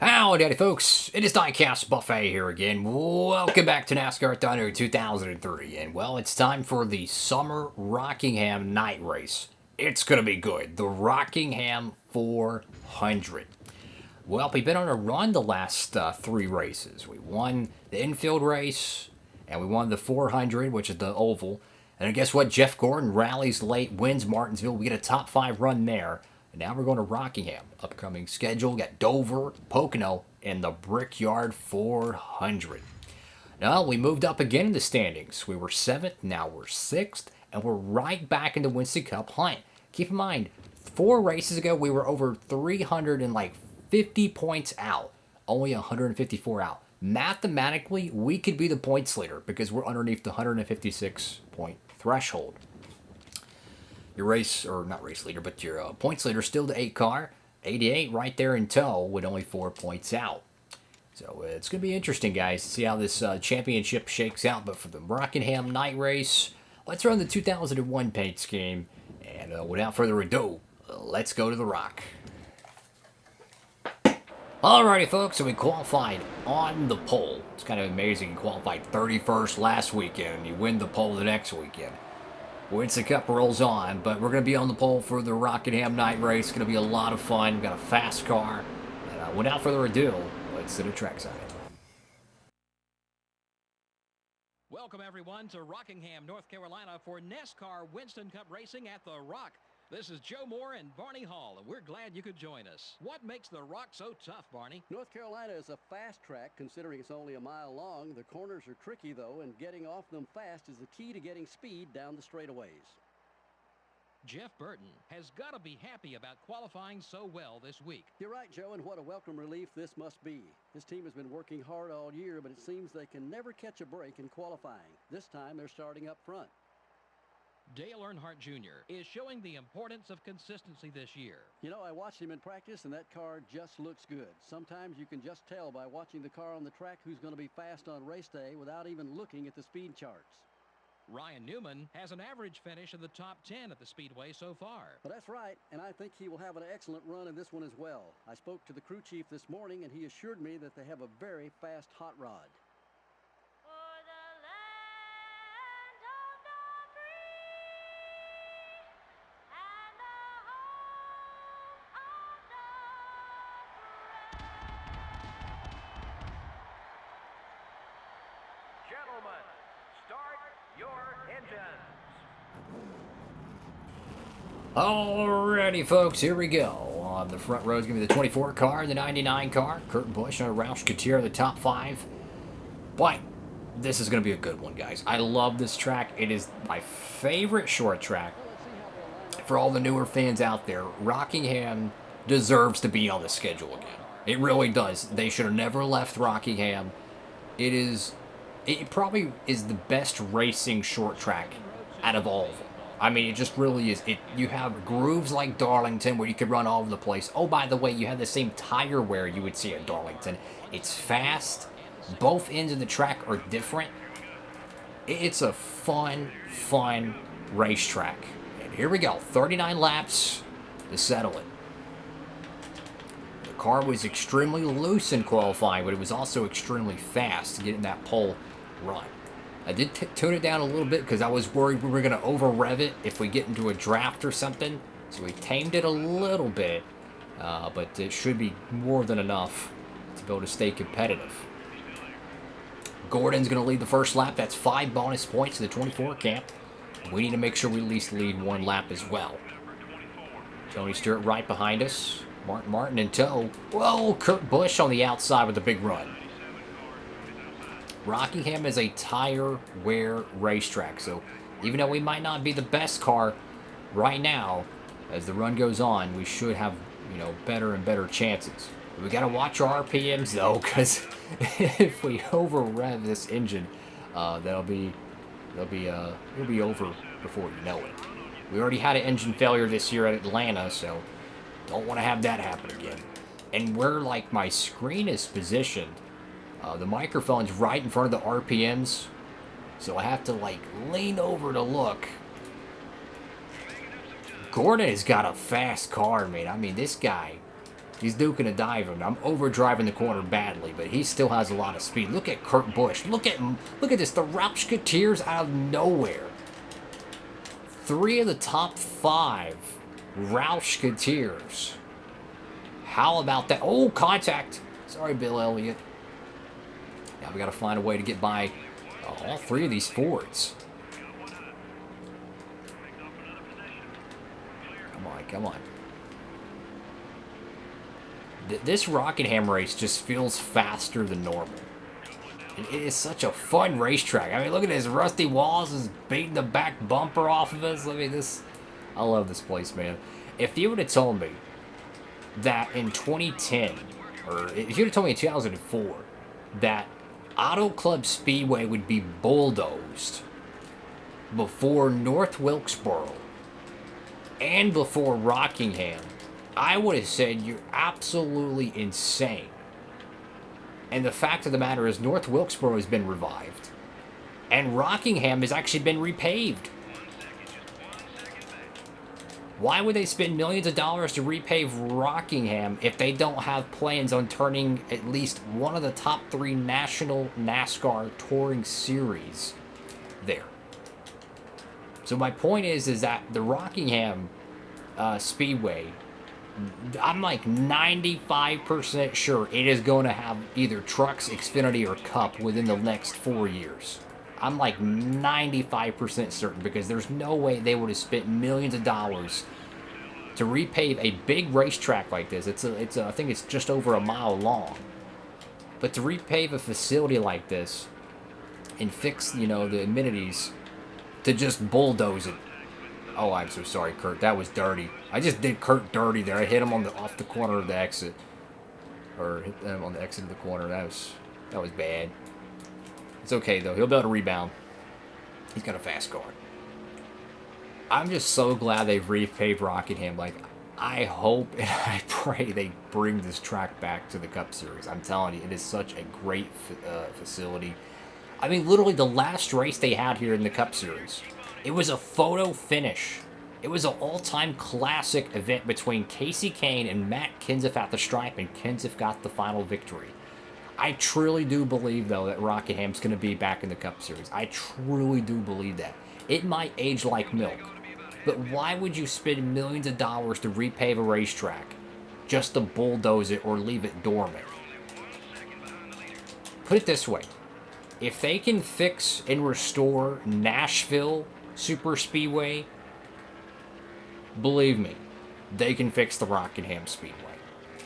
Howdy, folks. It is Diecastbuffet here again. Welcome back to NASCAR Thunder 2003. And, well, it's time for the Summer Rockingham Night Race. It's going to be good. The Rockingham 400. Well, we've been on a run the last 3 races. We won the infield race, and we won the 400, which is the oval. And guess what? Jeff Gordon rallies late, wins Martinsville. We get a top 5 run there. And now we're going to Rockingham. Upcoming schedule, we got Dover, Pocono, and the Brickyard 400. Now, we moved up again in the standings. We were 7th, now we're 6th, and we're right back in the Winston Cup hunt. Keep in mind, 4 races ago, we were over 350 points out. Only 154 out. Mathematically, we could be the points leader because we're underneath the 156-point threshold. Your race, or not race leader, but your points leader still the 8 car. 88 right there in tow with only 4 points out. So it's going to be interesting, guys, to see how this championship shakes out. But for the Rockingham night race, let's run the 2001 paint scheme. And without further ado, let's go to the Rock. Alrighty, folks, so we qualified on the pole. It's kind of amazing. You qualified 31st last weekend, and you win the pole the next weekend. Winston Cup rolls on, but we're going to be on the pole for the Rockingham night race. It's going to be a lot of fun. We've got a fast car. And without further ado, let's to the trackside. Welcome, everyone, to Rockingham, North Carolina for NASCAR Winston Cup Racing at the Rock. This is Joe Moore and Barney Hall, and we're glad you could join us. What makes the Rock so tough, Barney? North Carolina is a fast track, considering it's only a mile long. The corners are tricky, though, and getting off them fast is the key to getting speed down the straightaways. Jeff Burton has got to be happy about qualifying so well this week. You're right, Joe, and what a welcome relief this must be. This team has been working hard all year, but it seems they can never catch a break in qualifying. This time, they're starting up front. Dale Earnhardt Jr. is showing the importance of consistency this year. You know, I watched him in practice, and that car just looks good. Sometimes you can just tell by watching the car on the track who's going to be fast on race day without even looking at the speed charts. Ryan Newman has an average finish in the top 10 at the Speedway so far. But that's right, and I think he will have an excellent run in this one as well. I spoke to the crew chief this morning, and he assured me that they have a very fast hot rod. Gentlemen, start your engines. Alrighty, folks, here we go. On the front row is going to be the 24 car, the 99 car. Kurt Busch and Roush Couture, the top 5. But this is going to be a good one, guys. I love this track. It is my favorite short track. For all the newer fans out there, Rockingham deserves to be on the schedule again. It really does. They should have never left Rockingham. It probably is the best racing short track out of all of them. I mean, it just really is. You have grooves like Darlington where you could run all over the place. Oh, by the way, you have the same tire wear you would see at Darlington. It's fast. Both ends of the track are different. It's a fun racetrack. And here we go. 39 laps to settle it. The car was extremely loose in qualifying, but it was also extremely fast to get in that pole run. I did tone it down a little bit because I was worried we were going to over-rev it if we get into a draft or something. So we tamed it a little bit, but it should be more than enough to be able to stay competitive. Gordon's going to lead the first lap. That's 5 bonus points to the 24 camp. We need to make sure we at least lead 1 lap as well. Tony Stewart right behind us. Martin in tow. Whoa, Kurt Busch on the outside with a big run. Rockingham is a tire wear racetrack, so even though we might not be the best car right now, as the run goes on, we should have, better and better chances. We got to watch our RPMs though, because if we over rev this engine, it'll be over before you know it. We already had an engine failure this year at Atlanta, so don't want to have that happen again. And where my screen is positioned, the microphone's right in front of the RPMs, so I have to lean over to look. Gordon has got a fast car, man. I mean, this guy, He's duking a dive, and I'm overdriving the corner badly, but he still has a lot of speed. Look at Kurt Busch. Look at this. The Roush out of nowhere. 3 of the top 5 Roush. How about that? Oh, contact. Sorry, Bill Elliott. Now we got to find a way to get by all 3 of these Fords. Come on. This Rockingham race just feels faster than normal. It is such a fun racetrack. I mean, look at this. Rusty Walls is beating the back bumper off of us. I mean, I love this place, man. If you would have told me that in 2010, or if you would have told me in 2004, that Auto Club Speedway would be bulldozed before North Wilkesboro and before Rockingham, I would have said you're absolutely insane. And the fact of the matter is North Wilkesboro has been revived. And Rockingham has actually been repaved. Why would they spend millions of dollars to repave Rockingham if they don't have plans on turning at least one of the top 3 national NASCAR touring series there? So my point is that the Rockingham Speedway, I'm like 95% sure it is going to have either Trucks, Xfinity, or Cup within the next 4 years. I'm like 95% certain, because there's no way they would have spent millions of dollars to repave a big racetrack like this. I think it's just over a mile long. But to repave a facility like this and fix, the amenities, to just bulldoze it. Oh, I'm so sorry, Kurt. That was dirty. I just did Kurt dirty there. I hit him off the corner of the exit. Or hit him on the exit of the corner. That was bad. It's okay, though. He'll be able to rebound. He's got a fast car. I'm just so glad they've repaved Rockingham. Like, I hope and I pray they bring this track back to the Cup Series. I'm telling you, it is such a great facility. I mean, literally the last race they had here in the Cup Series, it was a photo finish. It was an all-time classic event between Casey Kane and Matt Kenseth at the stripe, and Kenseth got the final victory. I truly do believe, though, that Rockingham's going to be back in the Cup Series. I truly do believe that. It might age like milk, but why would you spend millions of dollars to repave a racetrack just to bulldoze it or leave it dormant? Put it this way. If they can fix and restore Nashville Super Speedway, believe me, they can fix the Rockingham Speedway.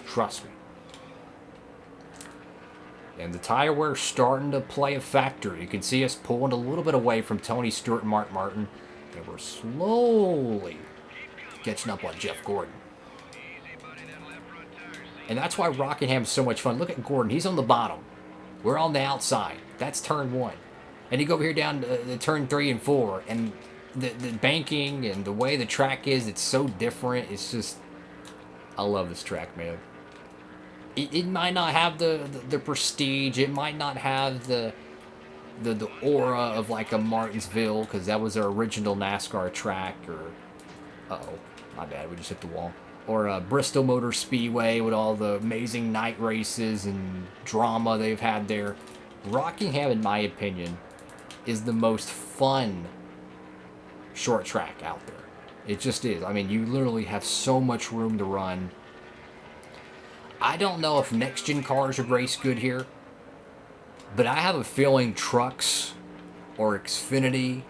Trust me. And the tire wear's starting to play a factor. You can see us pulling a little bit away from Tony Stewart and Mark Martin. And we're slowly catching up on Jeff Gordon. And that's why Rockingham's so much fun. Look at Gordon. He's on the bottom. We're on the outside. That's turn 1. And you go over here down to turn 3 and 4. And the banking and the way the track is, it's so different. It's just... I love this track, man. It might not have the prestige. It might not have the aura of like a Martinsville, because that was our original NASCAR track. Or... Uh-oh. My bad. We just hit the wall. Or Bristol Motor Speedway with all the amazing night races and drama they've had there. Rockingham, in my opinion, is the most fun short track out there. It just is. I mean, you literally have so much room to run. I don't know if next-gen cars would race good here, but I have a feeling trucks or Xfinity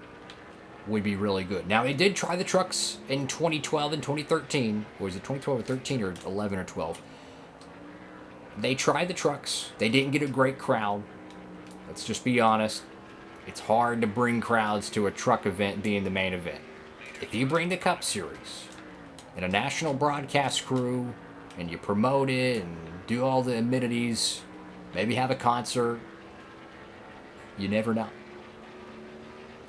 would be really good. Now, they did try the trucks in 2012 and 2013. Or was it 2012 or 13 or 11 or 12? They tried the trucks. They didn't get a great crowd. Let's just be honest. It's hard to bring crowds to a truck event being the main event. If you bring the Cup Series and a national broadcast crew and you promote it and do all the amenities, maybe have a concert, you never know.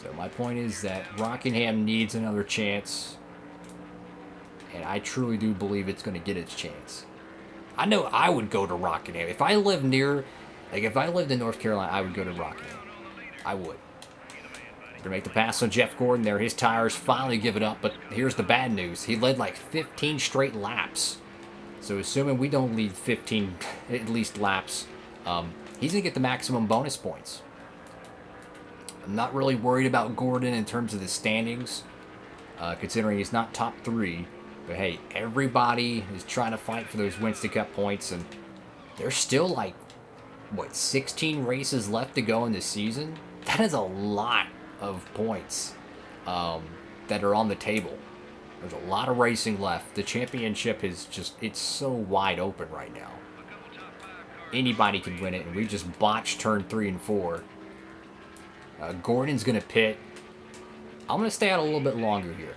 So my point is that Rockingham needs another chance, and I truly do believe it's going to get its chance. I know I would go to Rockingham. If I lived in North Carolina, I would go to Rockingham. I would. To make the pass on Jeff Gordon there, his tires finally give it up, but here's the bad news. He led like 15 straight laps So assuming we don't lead 15 at least laps, he's going to get the maximum bonus points. I'm not really worried about Gordon in terms of the standings, considering he's not top 3. But hey, everybody is trying to fight for those Winston Cup points, and there's still like, what, 16 races left to go in this season? That is a lot of points that are on the table. There's a lot of racing left. The championship is just, it's so wide open right now. Anybody can win it, and we just botched turn 3 and 4. Gordon's going to pit. I'm going to stay out a little bit longer here.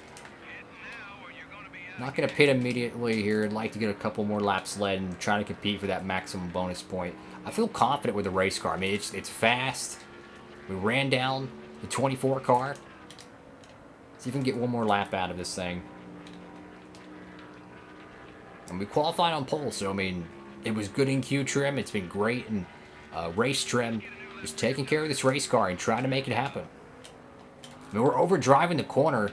Not going to pit immediately here. I'd like to get a couple more laps led and try to compete for that maximum bonus point. I feel confident with the race car. I mean, it's fast. We ran down the 24 car. See if we can get one more lap out of this thing. And we qualified on pole, so I mean, it was good in Q trim. It's been great in race trim. Just taking care of this race car and trying to make it happen. I mean, we're overdriving the corner,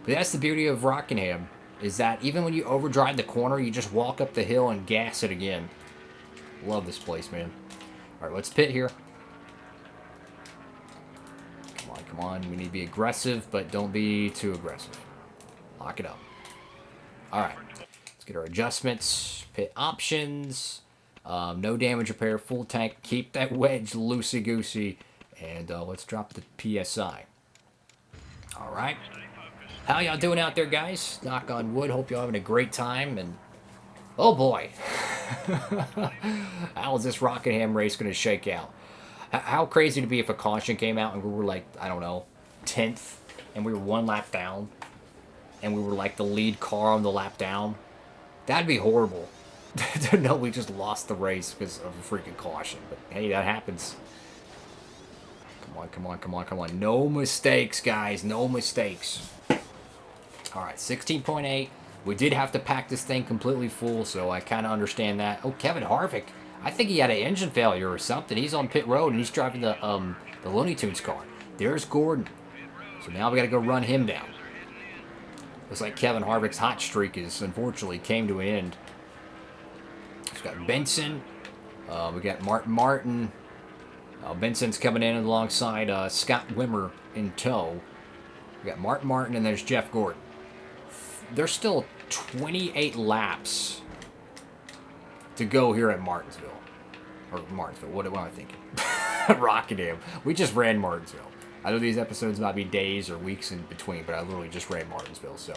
but that's the beauty of Rockingham, is that even when you overdrive the corner, you just walk up the hill and gas it again. Love this place, man. All right, let's pit here. Come on, come on. We need to be aggressive, but don't be too aggressive. Lock it up. All right, let's get our adjustments. Pit options. No damage repair, full tank. Keep that wedge loosey-goosey. And let's drop the PSI. All right. How y'all doing out there, guys? Knock on wood. Hope y'all having a great time. And oh boy, how is this Rockingham race going to shake out? How crazy to be if a caution came out and we were like, I don't know, 10th, and we were 1 lap down, and we were like the lead car on the lap down. That'd be horrible. To know we just lost the race because of a freaking caution. But hey, that happens. Come on, come on, come on, come on. No mistakes, guys. No mistakes. All right, 16.8. We did have to pack this thing completely full, so I kind of understand that. Oh, Kevin Harvick. I think he had an engine failure or something. He's on pit road, and he's driving the Looney Tunes car. There's Gordon. So now we got to go run him down. Looks like Kevin Harvick's hot streak is unfortunately came to an end. We've got Benson. We got Martin. Benson's coming in alongside Scott Wimmer in tow. We got Martin, and there's Jeff Gordon. There's still 28 laps to go here at Martinsville. Or Martinsville, what am I thinking? Rockingham. We just ran Martinsville. I know these episodes might be days or weeks in between, but I literally just ran Martinsville, so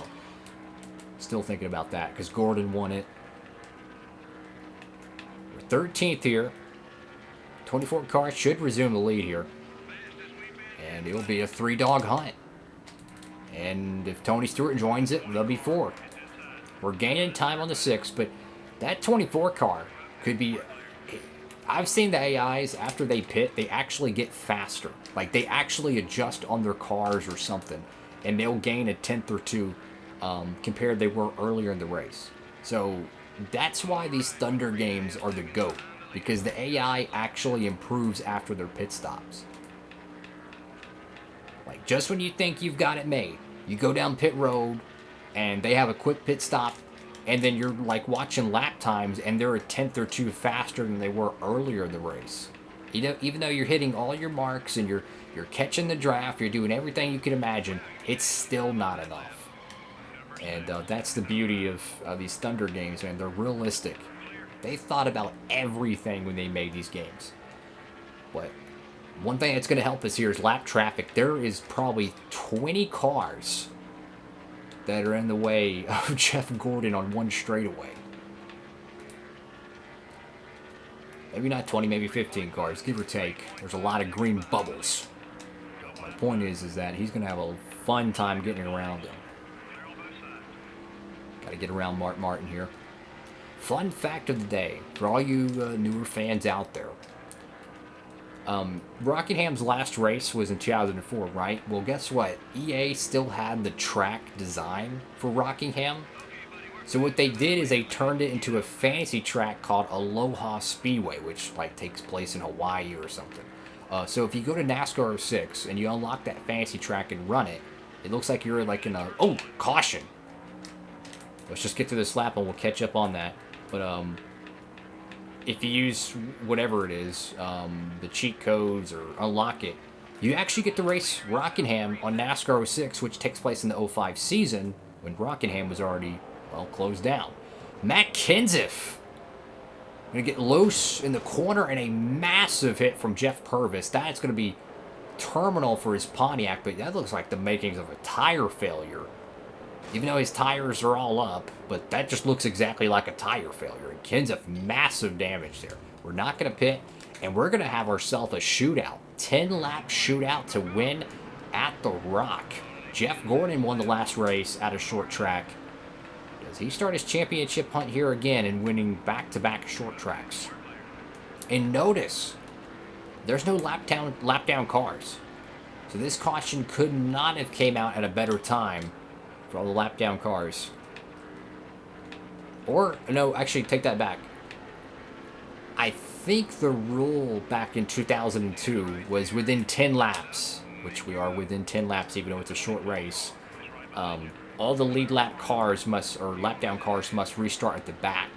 still thinking about that, because Gordon won it. 13th here. 24 car should resume the lead here. And it'll be a 3-dog hunt. And if Tony Stewart joins it, there'll be 4. We're gaining time on the 6, but that 24 car could be... I've seen the AIs, after they pit, they actually get faster. Like, they actually adjust on their cars or something. And they'll gain a 10th or 2 compared they were earlier in the race. So... that's why these Thunder games are the GOAT, because the AI actually improves after their pit stops. Like, just when you think you've got it made, you go down pit road, and they have a quick pit stop, and then you're, like, watching lap times, and they're a 10th or 2 faster than they were earlier in the race. You know, even though you're hitting all your marks, and you're catching the draft, you're doing everything you can imagine, it's still not enough. And that's the beauty of these Thunder games, man. They're realistic. They thought about everything when they made these games. But one thing that's going to help us here is lap traffic. There is probably 20 cars that are in the way of Jeff Gordon on one straightaway. Maybe not 20, maybe 15 cars, give or take. There's a lot of green bubbles. My point is that he's going to have a fun time getting around them. Got to get around Martin here. Fun fact of the day for all you newer fans out there. Rockingham's last race was in 2004, right? Well, guess what? EA still had the track design for Rockingham. So what they did is they turned it into a fantasy track called Aloha Speedway, which like takes place in Hawaii or something. So if you go to NASCAR 06 and you unlock that fantasy track and run it, it looks like you're like in a... oh, caution! Let's just get to this lap and we'll catch up on that. But if you use whatever it is, the cheat codes or unlock it, you actually get to race Rockingham on NASCAR 06, which takes place in the 05 season when Rockingham was already, well, closed down. Matt Kenseth going to get loose in the corner and a massive hit from Jeff Purvis. That's going to be terminal for his Pontiac, but that looks like the makings of a tire failure. Even though his tires are all up, but that just looks exactly like a tire failure. And Kenseth, massive damage there. We're not going to pit, and we're going to have ourselves a shootout. 10-lap shootout to win at the Rock. Jeff Gordon won the last race at a short track. Does he start his championship hunt here again and winning back-to-back short tracks? And notice, there's no lap down cars. So this caution could not have came out at a better time for all the lap down cars. Or, no, actually, take that back. I think the rule back in 2002 was within 10 laps, which we are within 10 laps even though it's a short race. All the lead lap cars must, or lap down cars must restart at the back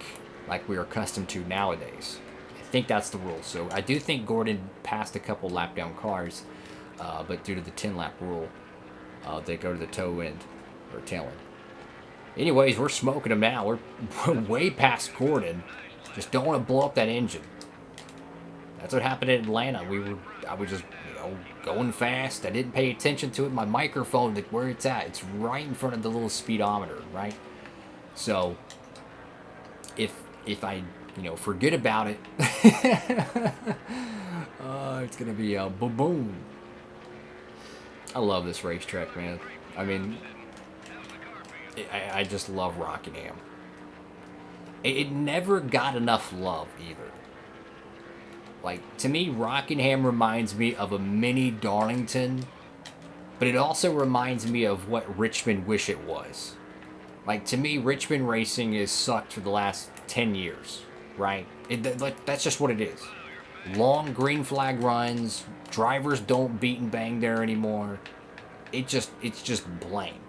like we are accustomed to nowadays. I think that's the rule. So I do think Gordon passed a couple lap down cars, but due to the 10 lap rule, they go to the toe end. Or tail end. Anyways, we're smoking them now. We're way past Gordon. Just don't want to blow up that engine. That's what happened in Atlanta. I was just, going fast. I didn't pay attention to it. My microphone, like where it's at, it's right in front of the little speedometer, right? So if I, forget about it, it's gonna be a boom. I love this racetrack, man. I mean, I just love Rockingham. It never got enough love either. Like, to me, Rockingham reminds me of a mini Darlington, but it also reminds me of what Richmond wish it was. Like, to me, Richmond racing has sucked for the last 10 years, right? That's just what it is. Long green flag runs, drivers don't beat and bang there anymore. It's just blank.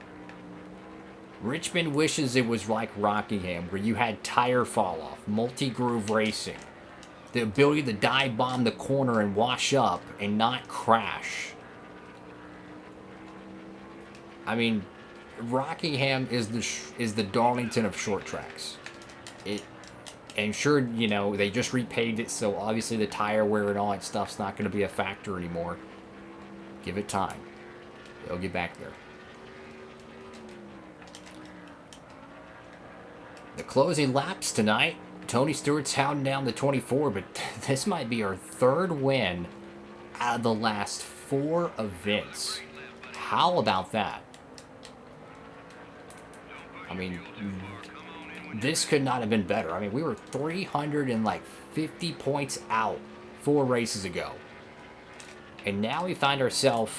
Richmond wishes it was like Rockingham, where you had tire fall off, multi-groove racing, the ability to dive bomb the corner and wash up and not crash. I mean, Rockingham is the Darlington of short tracks. And sure, they just repaved it, so obviously the tire wear and all that stuff's not going to be a factor anymore. Give it time. They'll get back there. The closing laps tonight, Tony Stewart's hounding down the 24, but this might be our third win out of the last 4 events. How about that? I mean, this could not have been better. I mean, we were 350 points out 4 races ago. And now we find ourselves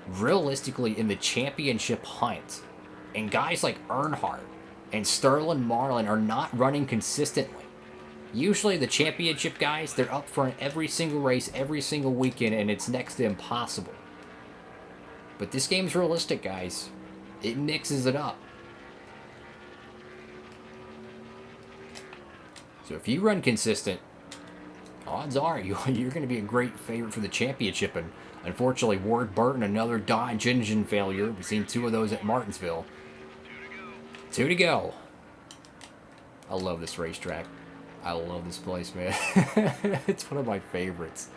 realistically in the championship hunt. And guys like Earnhardt and Sterling Marlin are not running consistently. Usually the championship guys, they're up front every single race, every single weekend, and it's next to impossible. But this game's realistic, guys. It mixes it up. So if you run consistent, odds are you're going to be a great favorite for the championship. And unfortunately, Ward Burton, another Dodge engine failure. We've seen 2 of those at Martinsville. 2 to go. I love this racetrack. I love this place, man. It's one of my favorites.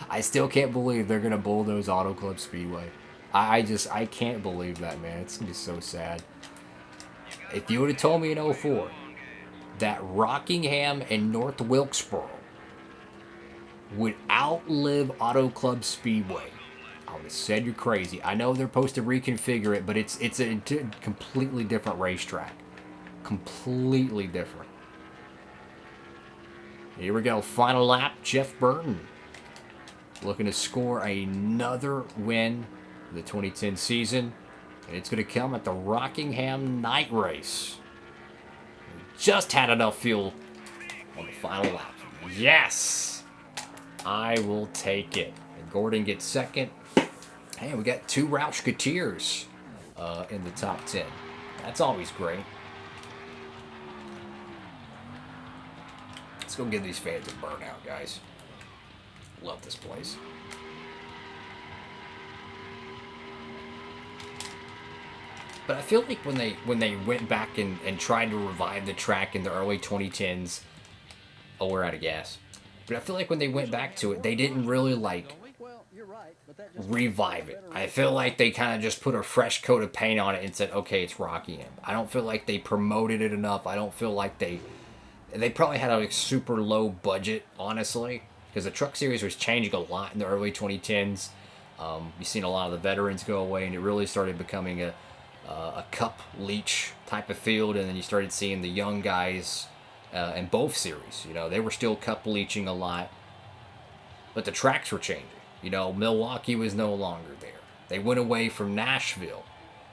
I still can't believe they're going to bulldoze Auto Club Speedway. I can't believe that, man. It's going to be so sad. If you would have told me in 04 that Rockingham and North Wilkesboro would outlive Auto Club Speedway, I would have said you're crazy. I know they're supposed to reconfigure it, but it's a completely different racetrack. Completely different. Here we go. Final lap. Jeff Burton looking to score another win for the 2010 season. And it's going to come at the Rockingham night race. We just had enough fuel on the final lap. Yes! I will take it. And Gordon gets second. Hey, we got 2 Roush Coutiers in the top 10. That's always great. Let's go give these fans a burnout, guys. Love this place. But I feel like when they went back and tried to revive the track in the early 2010s, oh, we're out of gas. But I feel like when they went back to it, they didn't really like revive it. I feel like they kind of just put a fresh coat of paint on it and said, okay, it's Rockingham. I don't feel like they promoted it enough. I don't feel like they probably had a super low budget, honestly, because the truck series was changing a lot in the early 2010s. You've seen a lot of the veterans go away, and it really started becoming a cup leech type of field, and then you started seeing the young guys in both series. You know, they were still cup leeching a lot, but the tracks were changing. You know, Milwaukee was no longer there. They went away from Nashville.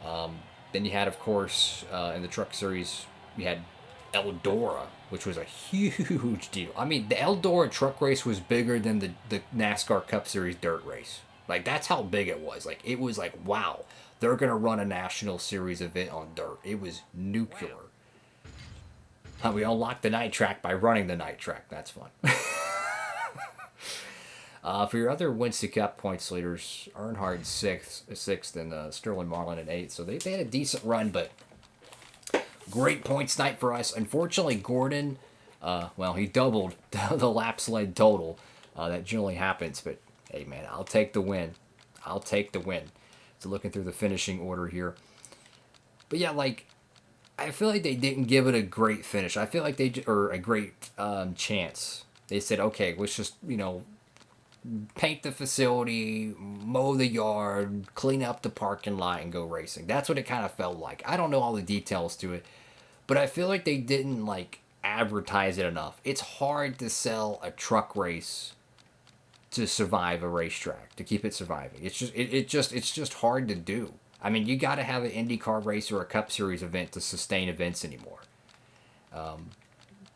Then you had, of course, in the truck series, you had Eldora, which was a huge deal. I mean, the Eldora truck race was bigger than the NASCAR Cup Series dirt race. Like, that's how big it was. Like, it was like, wow, they're going to run a National Series event on dirt. It was nuclear. We unlocked the night track by running the night track. That's fun. For your other Winston Cup points leaders, Earnhardt sixth, and Sterling Marlin at 8th. So they had a decent run, but great points night for us. Unfortunately, Gordon, well, he doubled the laps led total. That generally happens, but hey, man, I'll take the win. I'll take the win. So looking through the finishing order here. But yeah, like, I feel like they didn't give it a great finish. I feel like or a great chance. They said, okay, let's just, paint the facility, mow the yard, clean up the parking lot, and go racing. That's what it kind of felt like. I don't know all the details to it, but I feel like they didn't, like, advertise it enough. It's hard to sell a truck race to survive a racetrack, to keep it surviving. It's just hard to do. I mean, you got to have an IndyCar race or a Cup Series event to sustain events anymore.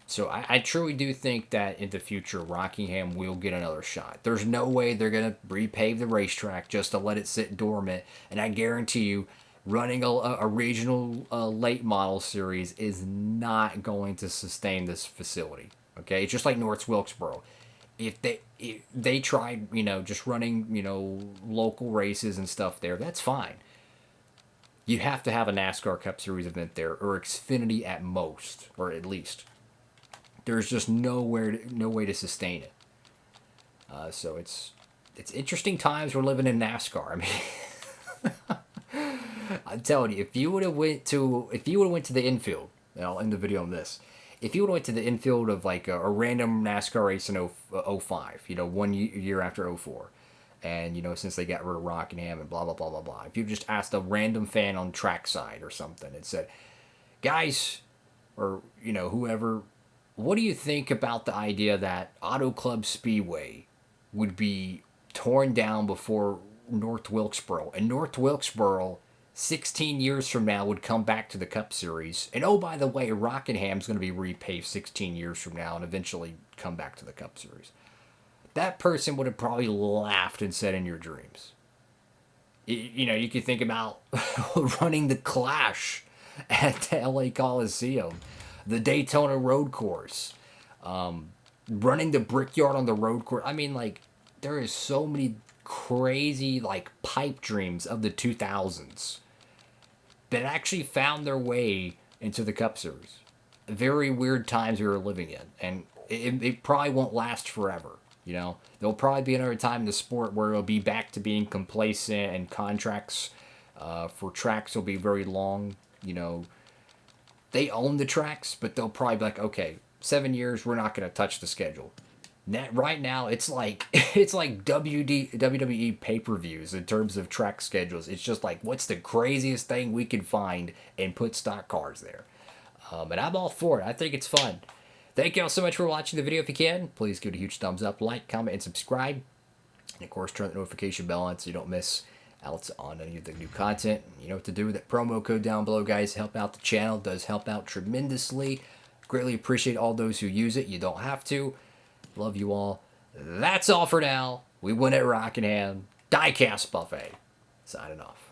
So I truly do think that in the future, Rockingham will get another shot. There's no way they're going to repave the racetrack just to let it sit dormant. And I guarantee you, running a regional late model series is not going to sustain this facility. Okay, it's just like North Wilkesboro. If they tried, just running, local races and stuff there, that's fine. You have to have a NASCAR Cup Series event there, or Xfinity at most, or at least. There's just no way to sustain it. So it's interesting times we're living in NASCAR. I mean, I'm telling you, if you would have went to the infield, and I'll end the video on this. If you would have went to the infield of like a random NASCAR race in 05, 1 year after 04, and since they got rid of Rockingham and blah blah blah blah blah, if you just asked a random fan on trackside or something and said, guys, or whoever, what do you think about the idea that Auto Club Speedway would be torn down before North Wilkesboro, and North Wilkesboro 16 years from now would come back to the Cup Series, and oh, by the way, Rockingham's going to be repaved 16 years from now and eventually come back to the Cup Series? That person would have probably laughed and said, in your dreams. You could think about running the Clash at the LA Coliseum, the Daytona Road Course, running the Brickyard on the road course. I mean, like, there is so many crazy, like, pipe dreams of the 2000s that actually found their way into the Cup Series. Very weird times we were living in, and it probably won't last forever. There'll probably be another time in the sport where it'll be back to being complacent, and contracts for tracks will be very long. They own the tracks, but they'll probably be like, okay, 7 years, we're not going to touch the schedule. Right now, it's like WWE pay-per-views in terms of track schedules. It's just like, what's the craziest thing we can find and put stock cars there? And I'm all for it. I think it's fun. Thank you all so much for watching the video. If you can, please give it a huge thumbs up, like, comment, and subscribe. And, of course, turn the notification bell on so you don't miss out on any of the new content. You know what to do with that promo code down below, guys. Help out the channel. It does help out tremendously. Greatly appreciate all those who use it. You don't have to. Love you all. That's all for now. We win at Rockingham. Diecastbuffet. Signing off.